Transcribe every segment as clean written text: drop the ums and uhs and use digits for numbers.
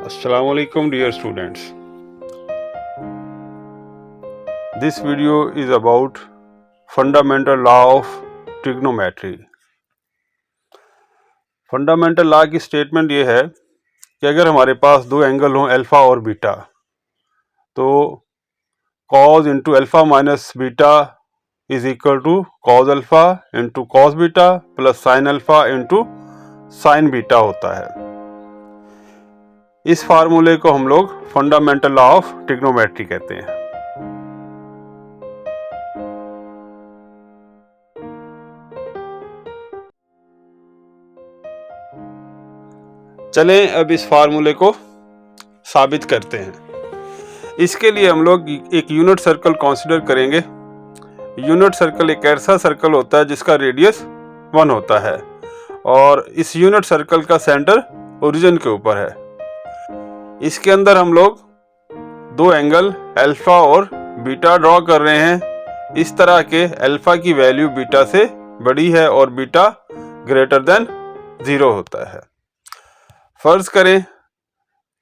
Assalamu alaikum dear students. This video is about fundamental law of trigonometry. Fundamental law की statement ये है कि अगर हमारे पास दो एंगल हों अल्फ़ा और बीटा, तो cos into alpha minus beta is equal to cos alpha into cos beta plus sine alpha into sine beta होता है। इस फार्मूले को हम लोग फंडामेंटल लॉ ऑफ ट्रिग्नोमेट्री कहते हैं। चलें अब इस फार्मूले को साबित करते हैं। इसके लिए हम लोग एक यूनिट सर्कल कंसीडर करेंगे। यूनिट सर्कल एक ऐसा सर्कल होता है जिसका रेडियस 1 होता है और इस यूनिट सर्कल का सेंटर ओरिजिन के ऊपर है। इसके अंदर हम लोग दो एंगल अल्फा और बीटा ड्रॉ कर रहे हैं। इस तरह के अल्फा की वैल्यू बीटा से बड़ी है और बीटा ग्रेटर देन 0 होता है। फर्ज करें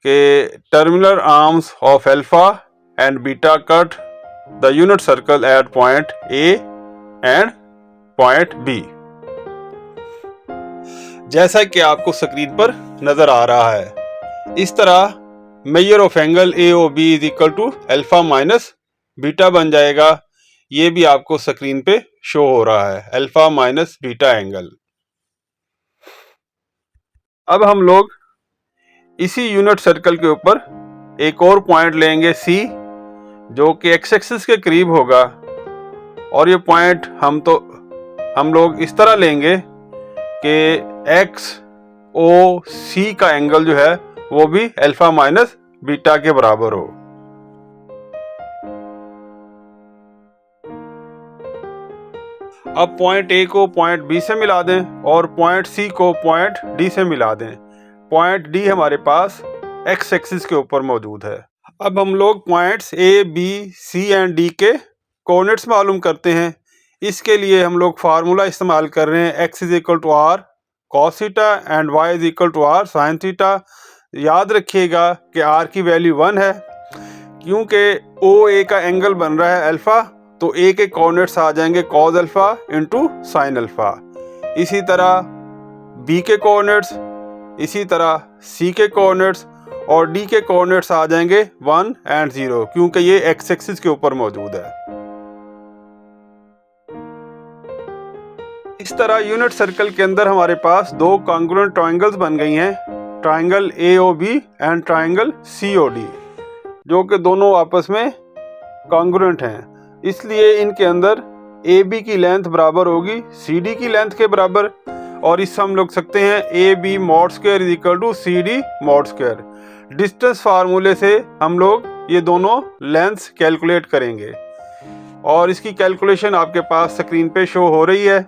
कि terminal arms of alpha and beta cut the unit circle at point A and point B. जैसा कि आपको स्क्रीन पर नजर आ रहा है, इस तरह measure of angle A O B is equal to alpha minus beta बन जाएगा। ये भी आपको स्क्रीन पे शो हो रहा है, अल्फा माइनस बीटा एंगल। अब हम लोग इसी यूनिट सर्कल के ऊपर एक और पॉइंट लेंगे सी, जो कि एक्स एक्सिस के करीब होगा, और ये पॉइंट हम लोग इस तरह लेंगे कि एक्स ओ सी का एंगल जो है वो भी अल्फा माइनस बीटा के बराबर हो। अब पॉइंट ए को पॉइंट बी से मिला दें और पॉइंट सी को पॉइंट डी से मिला दें। पॉइंट डी हमारे पास एक्स एक्सिस के ऊपर मौजूद है। अब हम लोग points A B C and D के कोऑर्डिनेट्स मालूम करते हैं। इसके लिए हम लोग फार्मूला इस्तेमाल कर रहे हैं, x is equal to r cos theta and y is equal to r sine theta. याद रखिएगा कि आर की वैल्यू 1 है। क्योंकि ओ ए का एंगल बन रहा है अल्फा, तो ए के कोऑर्डिनेट्स आ जाएंगे cos alpha into sine alpha. इसी तरह बी के कोऑर्डिनेट्स, इसी तरह सी के कोऑर्डिनेट्स और डी के कोऑर्डिनेट्स आ जाएंगे 1 एंड 0, क्योंकि ये एक्स एक्सिस के ऊपर मौजूद है। इस तरह यूनिट सर्कल के अंदर हमारे पास दो कॉन्ग्रुएंट ट्रायंगल्स बन गई हैं, triangle AOB and triangle COD, जो कि दोनों आपस में कॉन्ग्रुएंट हैं। इसलिए इनके अंदर AB की लेंथ बराबर होगी CD की लेंथ के बराबर, और इससे हम लोग सकते हैं AB mod square is equal to CD mod square. Distance फार्मूले से हम लोग ये दोनों लेंथ्स कैलकुलेट करेंगे और इसकी कैलकुलेशन आपके पास स्क्रीन पे शो हो रही है।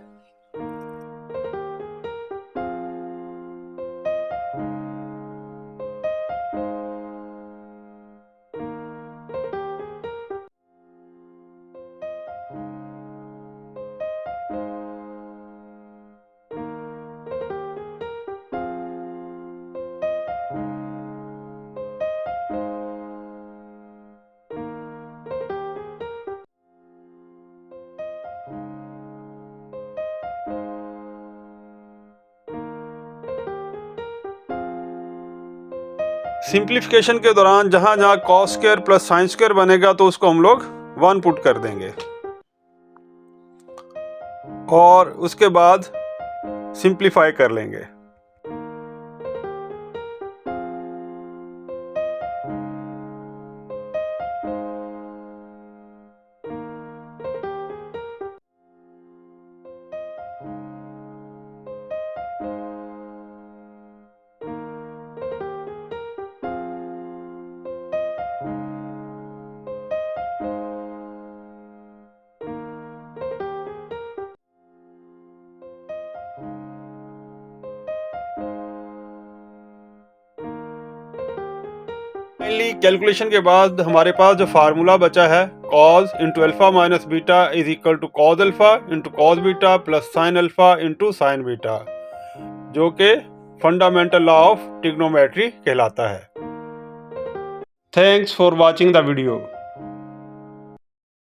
सिंप्लीफिकेशन के दौरान जहां जहां cos square plus sine square बनेगा तो उसको हम लोग 1 पुट कर देंगे और उसके बाद सिंप्लीफाई कर लेंगे। फाइनली कैलकुलेशन के बाद हमारे पास जो फार्मूला बचा है, cos into alpha minus beta is equal to cos alpha into cos beta plus sine alpha into sine beta, जो कि फंडामेंटल लॉ ऑफ ट्रिग्नोमेट्री कहलाता है। Thanks for watching the video.